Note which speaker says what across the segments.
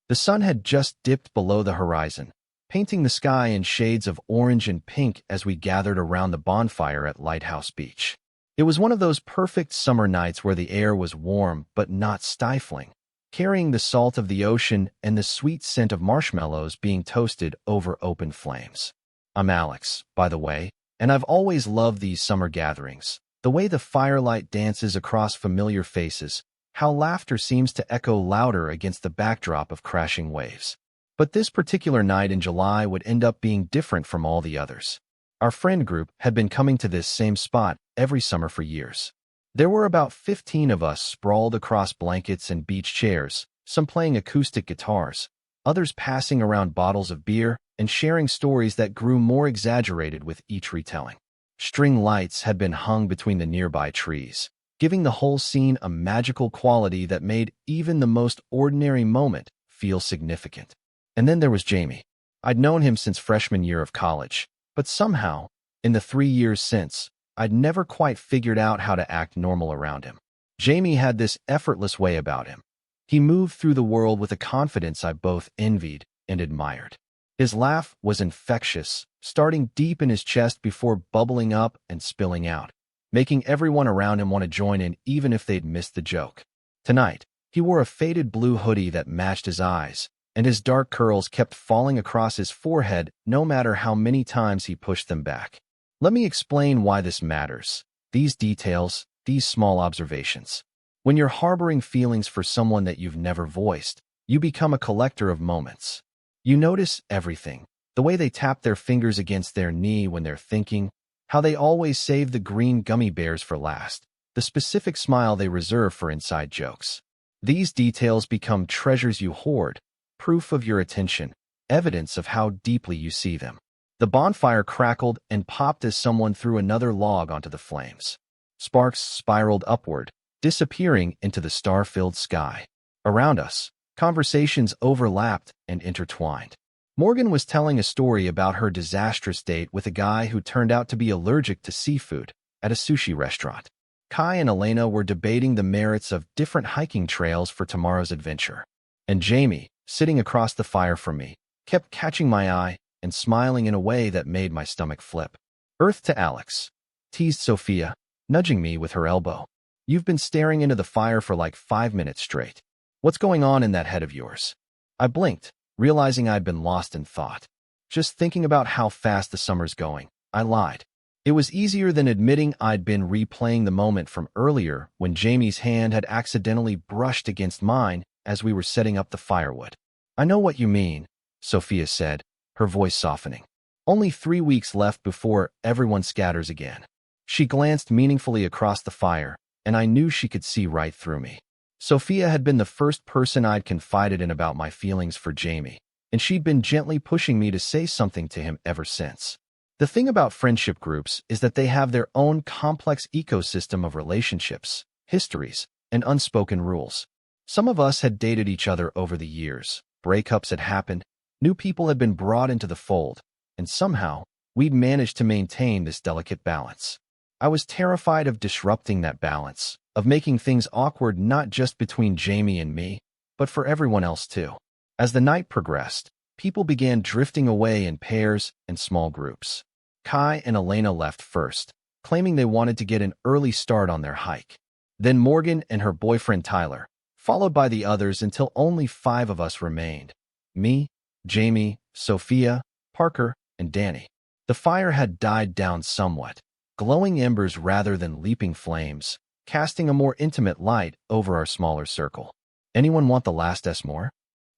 Speaker 1: The sun had just dipped below the horizon, painting the sky in shades of orange and pink as we gathered around the bonfire at Lighthouse Beach. It was one of those perfect summer nights where the air was warm but not stifling, carrying the salt of the ocean and the sweet scent of marshmallows being toasted over open flames. I'm Alex, by the way, and I've always loved these summer gatherings. The way the firelight dances across familiar faces, how laughter seems to echo louder against the backdrop of crashing waves. But this particular night in July would end up being different from all the others. Our friend group had been coming to this same spot every summer for years. There were about 15 of us sprawled across blankets and beach chairs, some playing acoustic guitars, others passing around bottles of beer and sharing stories that grew more exaggerated with each retelling. String lights had been hung between the nearby trees, giving the whole scene a magical quality that made even the most ordinary moment feel significant. And then there was Jamie. I'd known him since freshman year of college, but somehow, in the 3 years since, I'd never quite figured out how to act normal around him. Jamie had this effortless way about him. He moved through the world with a confidence I both envied and admired. His laugh was infectious, starting deep in his chest before bubbling up and spilling out, making everyone around him want to join in even if they'd missed the joke. Tonight, he wore a faded blue hoodie that matched his eyes, and his dark curls kept falling across his forehead no matter how many times he pushed them back. Let me explain why this matters. These details, these small observations. When you're harboring feelings for someone that you've never voiced, you become a collector of moments. You notice everything. The way they tap their fingers against their knee when they're thinking, how they always save the green gummy bears for last, the specific smile they reserve for inside jokes. These details become treasures you hoard, proof of your attention, evidence of how deeply you see them. The bonfire crackled and popped as someone threw another log onto the flames. Sparks spiraled upward, disappearing into the star-filled sky. Around us, conversations overlapped and intertwined. Morgan was telling a story about her disastrous date with a guy who turned out to be allergic to seafood at a sushi restaurant. Kai and Elena were debating the merits of different hiking trails for tomorrow's adventure. And Jamie, sitting across the fire from me, kept catching my eye and smiling in a way that made my stomach flip. "Earth to Alex," teased Sophia, nudging me with her elbow. "You've been staring into the fire for like 5 minutes straight. What's going on in that head of yours?" I blinked, realizing I'd been lost in thought. "Just thinking about how fast the summer's going," I lied. It was easier than admitting I'd been replaying the moment from earlier when Jamie's hand had accidentally brushed against mine as we were setting up the firewood. "I know what you mean," Sophia said, her voice softening. "Only 3 weeks left before everyone scatters again." She glanced meaningfully across the fire, and I knew she could see right through me. Sophia had been the first person I'd confided in about my feelings for Jamie, and she'd been gently pushing me to say something to him ever since. The thing about friendship groups is that they have their own complex ecosystem of relationships, histories, and unspoken rules. Some of us had dated each other over the years, breakups had happened, new people had been brought into the fold, and somehow, we'd managed to maintain this delicate balance. I was terrified of disrupting that balance, of making things awkward not just between Jamie and me, but for everyone else too. As the night progressed, people began drifting away in pairs and small groups. Kai and Elena left first, claiming they wanted to get an early start on their hike. Then Morgan and her boyfriend Tyler, followed by the others until only 5 of us remained. Me, Jamie, Sophia, Parker, and Danny. The fire had died down somewhat, glowing embers rather than leaping flames, casting a more intimate light over our smaller circle. "Anyone want the last S more?"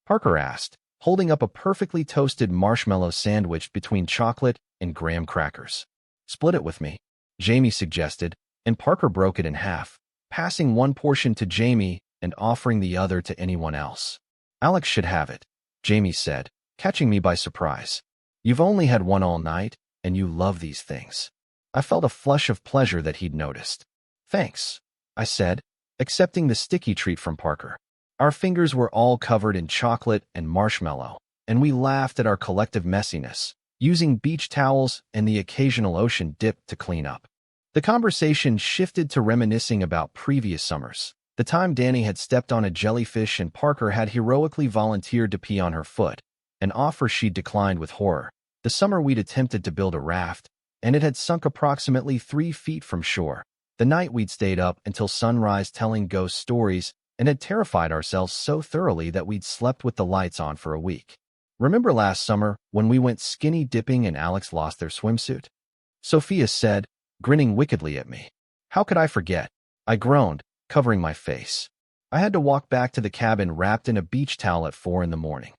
Speaker 1: Parker asked, holding up a perfectly toasted marshmallow sandwich between chocolate and graham crackers. "Split it with me," Jamie suggested, and Parker broke it in half, passing one portion to Jamie and offering the other to anyone else. "Alex should have it," Jamie said, catching me by surprise. "You've only had one all night, and you love these things." I felt a flush of pleasure that he'd noticed. "Thanks," I said, accepting the sticky treat from Parker. Our fingers were all covered in chocolate and marshmallow, and we laughed at our collective messiness, using beach towels and the occasional ocean dip to clean up. The conversation shifted to reminiscing about previous summers, The time Danny had stepped on a jellyfish and Parker had heroically volunteered to pee on her foot, an offer she'd declined with horror. The summer we'd attempted to build a raft, and it had sunk approximately 3 feet from shore. The night we'd stayed up until sunrise telling ghost stories and had terrified ourselves so thoroughly that we'd slept with the lights on for a week. Remember last summer when we went skinny dipping and Alex lost their swimsuit? Sophia said, grinning wickedly at me. How could I forget? I groaned, covering my face. I had to walk back to the cabin wrapped in a beach towel at 4 in the morning.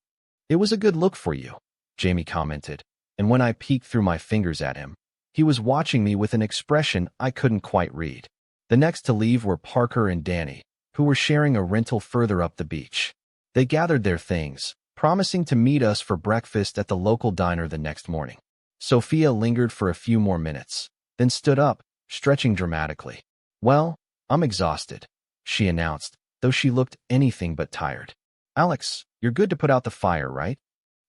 Speaker 1: It was a good look for you, Jamie commented, and when I peeked through my fingers at him, he was watching me with an expression I couldn't quite read. The next to leave were Parker and Danny, who were sharing a rental further up the beach. They gathered their things, promising to meet us for breakfast at the local diner the next morning. Sophia lingered for a few more minutes, then stood up, stretching dramatically. Well, I'm exhausted, she announced, though she looked anything but tired. Alex, you're good to put out the fire, right?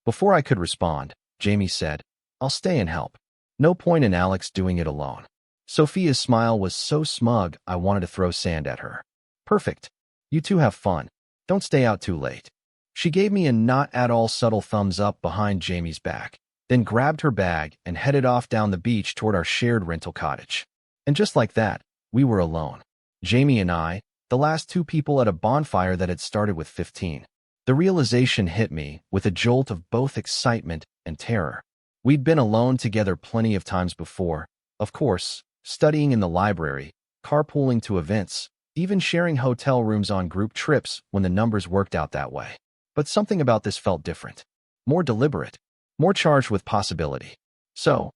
Speaker 1: Before I could respond, Jamie said, I'll stay and help. No point in Alex doing it alone. Sophia's smile was so smug I wanted to throw sand at her. Perfect. You two have fun. Don't stay out too late. She gave me a not at all subtle thumbs up behind Jamie's back, then grabbed her bag and headed off down the beach toward our shared rental cottage. And just like that, we were alone. Jamie and I, the last 2 people at a bonfire that had started with 15. The realization hit me with a jolt of both excitement and terror. We'd been alone together plenty of times before, of course, studying in the library, carpooling to events, even sharing hotel rooms on group trips when the numbers worked out that way. But something about this felt different, more deliberate, more charged with possibility. So,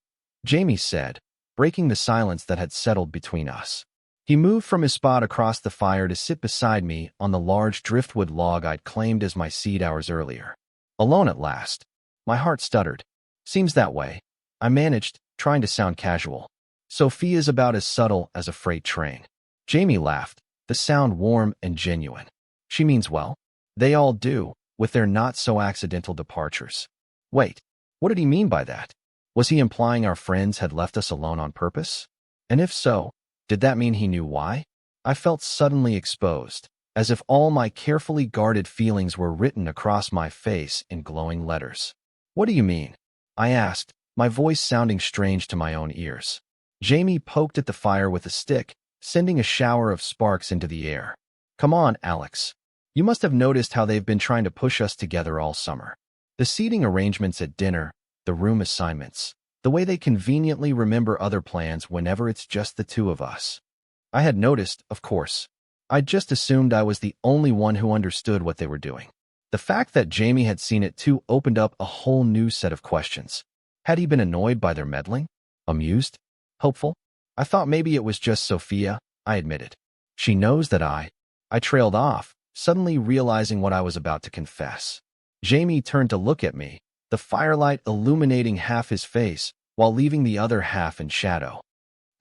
Speaker 1: Jamie said, breaking the silence that had settled between us. He moved from his spot across the fire to sit beside me on the large driftwood log I'd claimed as my seat hours earlier. Alone at last. My heart stuttered. Seems that way, I managed, trying to sound casual. Sophia's about as subtle as a freight train. Jamie laughed, the sound warm and genuine. She means well. They all do, with their not-so-accidental departures. Wait, what did he mean by that? Was he implying our friends had left us alone on purpose? And if so, did that mean he knew why? I felt suddenly exposed, as if all my carefully guarded feelings were written across my face in glowing letters. What do you mean? I asked, my voice sounding strange to my own ears. Jamie poked at the fire with a stick, sending a shower of sparks into the air. Come on, Alex. You must have noticed how they've been trying to push us together all summer. The seating arrangements at dinner, the room assignments, the way they conveniently remember other plans whenever it's just the 2 of us. I had noticed, of course. I'd just assumed I was the only one who understood what they were doing. The fact that Jamie had seen it too opened up a whole new set of questions. Had he been annoyed by their meddling? Amused? Hopeful? I thought maybe it was just Sophia, I admitted. She knows that I trailed off, suddenly realizing what I was about to confess. Jamie turned to look at me, the firelight illuminating half his face while leaving the other half in shadow.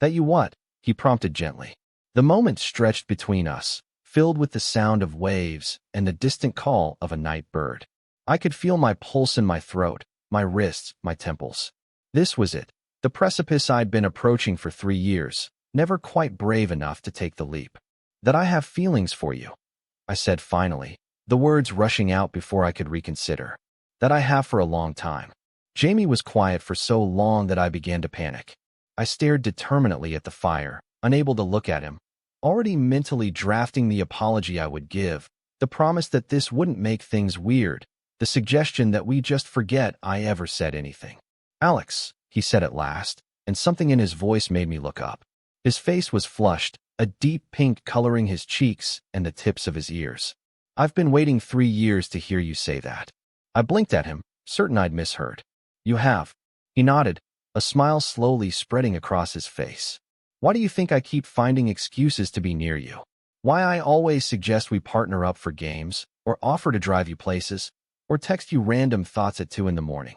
Speaker 1: That you what? He prompted gently. The moment stretched between us, filled with the sound of waves and the distant call of a night bird. I could feel my pulse in my throat, my wrists, my temples. This was it, the precipice I'd been approaching for 3 years, never quite brave enough to take the leap. That I have feelings for you, I said finally, the words rushing out before I could reconsider. That I have for a long time. Jamie was quiet for so long that I began to panic. I stared determinately at the fire, unable to look at him, already mentally drafting the apology I would give, the promise that this wouldn't make things weird, the suggestion that we just forget I ever said anything. Alex, he said at last, and something in his voice made me look up. His face was flushed, a deep pink coloring his cheeks and the tips of his ears. I've been waiting 3 years to hear you say that. I blinked at him, certain I'd misheard. You have. He nodded, a smile slowly spreading across his face. Why do you think I keep finding excuses to be near you? Why I always suggest we partner up for games, or offer to drive you places, or text you random thoughts at 2 in the morning?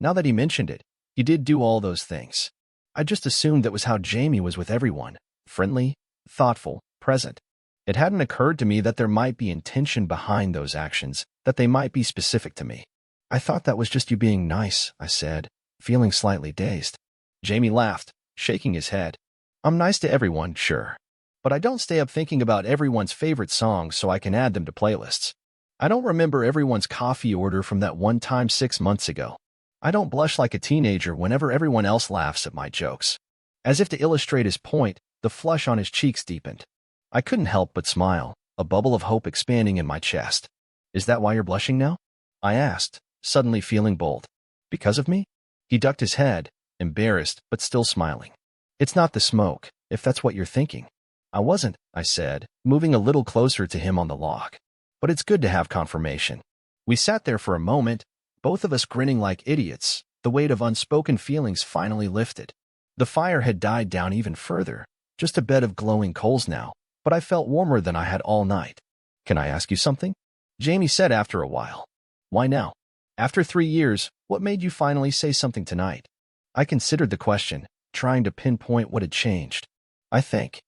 Speaker 1: Now that he mentioned it, he did do all those things. I just assumed that was how Jamie was with everyone, friendly, thoughtful, present. It hadn't occurred to me that there might be intention behind those actions, that they might be specific to me. I thought that was just you being nice, I said, feeling slightly dazed. Jamie laughed, shaking his head. I'm nice to everyone, sure. but I don't stay up thinking about everyone's favorite songs so I can add them to playlists. I don't remember everyone's coffee order from that one time 6 months ago. I don't blush like a teenager whenever everyone else laughs at my jokes. As if to illustrate his point, the flush on his cheeks deepened. I couldn't help but smile, a bubble of hope expanding in my chest. Is that why you're blushing now? I asked, suddenly feeling bold. Because of me? He ducked his head, embarrassed but still smiling. It's not the smoke, if that's what you're thinking. I wasn't, I said, moving a little closer to him on the log. But it's good to have confirmation. We sat there for a moment, both of us grinning like idiots. The weight of unspoken feelings finally lifted. The fire had died down even further, just a bed of glowing coals now, but I felt warmer than I had all night. Can I ask you something? Jamie said after a while. Why now? After 3 years, what made you finally say something tonight? I considered the question, trying to pinpoint what had changed. I think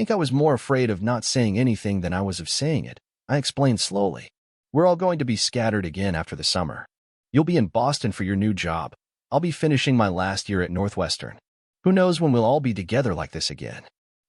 Speaker 1: I was more afraid of not saying anything than I was of saying it. I explained slowly. We're all going to be scattered again after the summer. You'll be in Boston for your new job. I'll be finishing my last year at Northwestern. Who knows when we'll all be together like this again?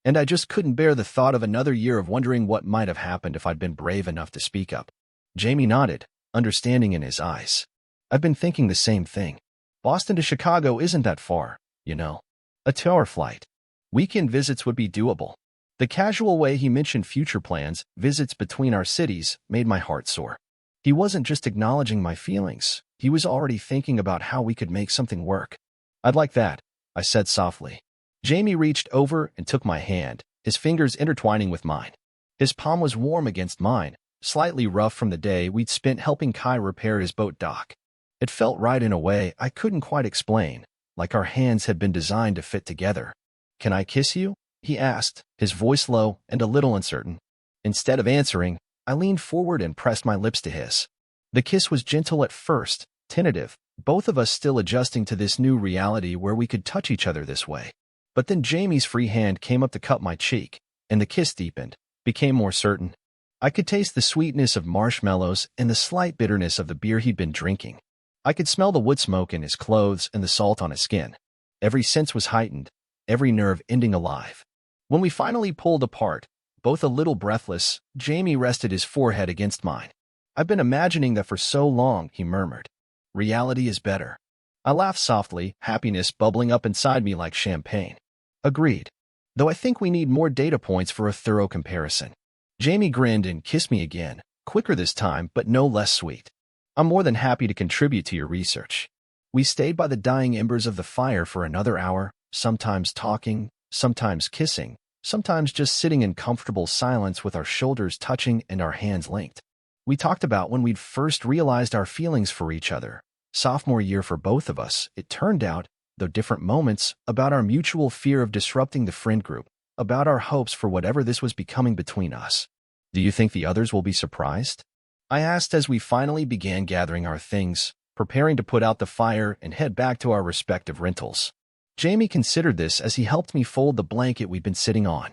Speaker 1: And I just couldn't bear the thought of another year of wondering what might have happened if I'd been brave enough to speak up. Jamie nodded, understanding in his eyes. I've been thinking the same thing. Boston to Chicago isn't that far, you know. A 2-hour flight. Weekend visits would be doable. The casual way he mentioned future plans, visits between our cities, made my heart soar. He wasn't just acknowledging my feelings. He was already thinking about how we could make something work. I'd like that, I said softly. Jamie reached over and took my hand, his fingers intertwining with mine. His palm was warm against mine, slightly rough from the day we'd spent helping Kai repair his boat dock. It felt right in a way I couldn't quite explain, like our hands had been designed to fit together. Can I kiss you? He asked, his voice low and a little uncertain. Instead of answering, I leaned forward and pressed my lips to his. The kiss was gentle at first, tentative, both of us still adjusting to this new reality where we could touch each other this way. But then Jamie's free hand came up to cup my cheek, and the kiss deepened, became more certain. I could taste the sweetness of marshmallows and the slight bitterness of the beer he'd been drinking. I could smell the wood smoke in his clothes and the salt on his skin. Every sense was heightened, every nerve ending alive. When we finally pulled apart, both a little breathless, Jamie rested his forehead against mine. I've been imagining that for so long, he murmured. Reality is better. I laughed softly, happiness bubbling up inside me like champagne. Agreed. Though I think we need more data points for a thorough comparison. Jamie grinned and kissed me again, quicker this time, but no less sweet. I'm more than happy to contribute to your research. We stayed by the dying embers of the fire for another hour, sometimes talking, sometimes kissing, sometimes just sitting in comfortable silence with our shoulders touching and our hands linked. We talked about when we'd first realized our feelings for each other. Sophomore year for both of us, it turned out, though different moments, about our mutual fear of disrupting the friend group, about our hopes for whatever this was becoming between us. Do you think the others will be surprised? I asked as we finally began gathering our things, preparing to put out the fire and head back to our respective rentals. Jamie considered this as he helped me fold the blanket we'd been sitting on.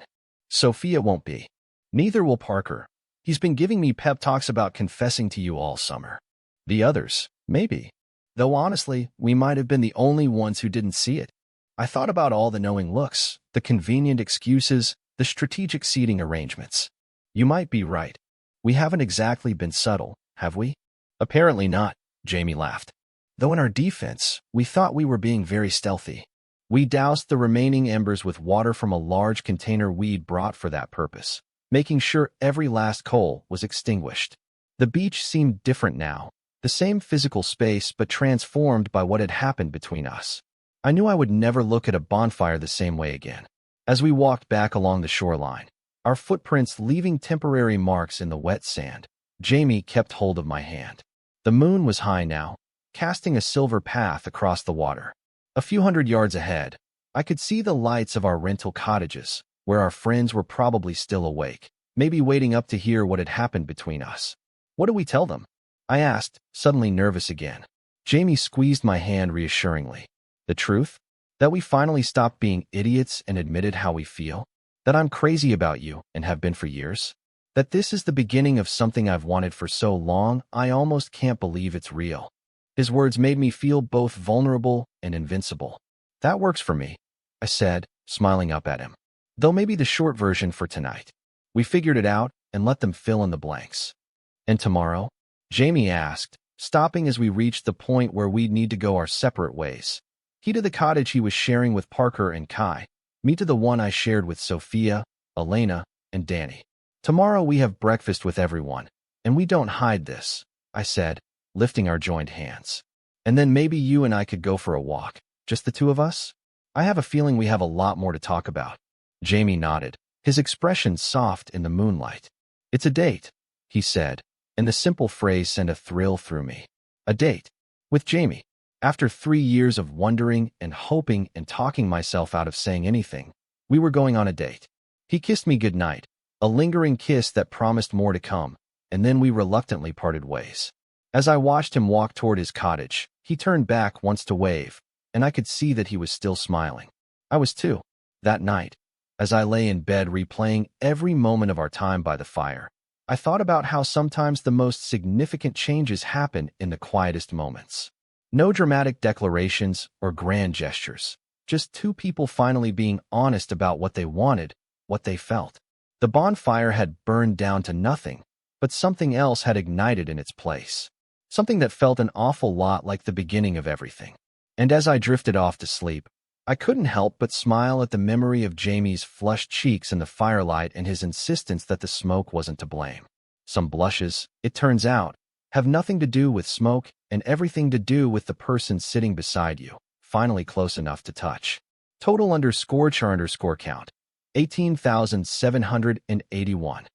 Speaker 1: Sophia won't be. Neither will Parker. He's been giving me pep talks about confessing to you all summer. The others, maybe. Though honestly, we might have been the only ones who didn't see it. I thought about all the knowing looks, the convenient excuses, the strategic seating arrangements. You might be right. We haven't exactly been subtle, have we? Apparently not, Jamie laughed. Though in our defense, we thought we were being very stealthy. We doused the remaining embers with water from a large container we'd brought for that purpose, making sure every last coal was extinguished. The beach seemed different now, the same physical space but transformed by what had happened between us. I knew I would never look at a bonfire the same way again. As we walked back along the shoreline, our footprints leaving temporary marks in the wet sand, Jamie kept hold of my hand. The moon was high now, casting a silver path across the water. A few hundred yards ahead, I could see the lights of our rental cottages, where our friends were probably still awake, maybe waiting up to hear what had happened between us. What do we tell them? I asked, suddenly nervous again. Jamie squeezed my hand reassuringly. The truth? That we finally stopped being idiots and admitted how we feel? That I'm crazy about you and have been for years? That this is the beginning of something I've wanted for so long, I almost can't believe it's real. His words made me feel both vulnerable and invincible. That works for me, I said, smiling up at him. Though maybe the short version for tonight. We figured it out and let them fill in the blanks. And tomorrow? Jamie asked, stopping as we reached the point where we'd need to go our separate ways. He to the cottage he was sharing with Parker and Kai, me to the one I shared with Sophia, Elena, and Danny. Tomorrow we have breakfast with everyone, and we don't hide this, I said, lifting our joined hands. And then maybe you and I could go for a walk, just the two of us? I have a feeling we have a lot more to talk about. Jamie nodded, his expression soft in the moonlight. It's a date, he said, and the simple phrase sent a thrill through me. A date. With Jamie. After 3 years of wondering and hoping and talking myself out of saying anything, we were going on a date. He kissed me goodnight, a lingering kiss that promised more to come, and then we reluctantly parted ways. As I watched him walk toward his cottage, he turned back once to wave, and I could see that he was still smiling. I was too. That night, as I lay in bed replaying every moment of our time by the fire, I thought about how sometimes the most significant changes happen in the quietest moments. No dramatic declarations or grand gestures, just two people finally being honest about what they wanted, what they felt. The bonfire had burned down to nothing, but something else had ignited in its place. Something that felt an awful lot like the beginning of everything. And as I drifted off to sleep, I couldn't help but smile at the memory of Jamie's flushed cheeks in the firelight and his insistence that the smoke wasn't to blame. Some blushes, it turns out, have nothing to do with smoke and everything to do with the person sitting beside you, finally close enough to touch. Total _char_count, 18,781.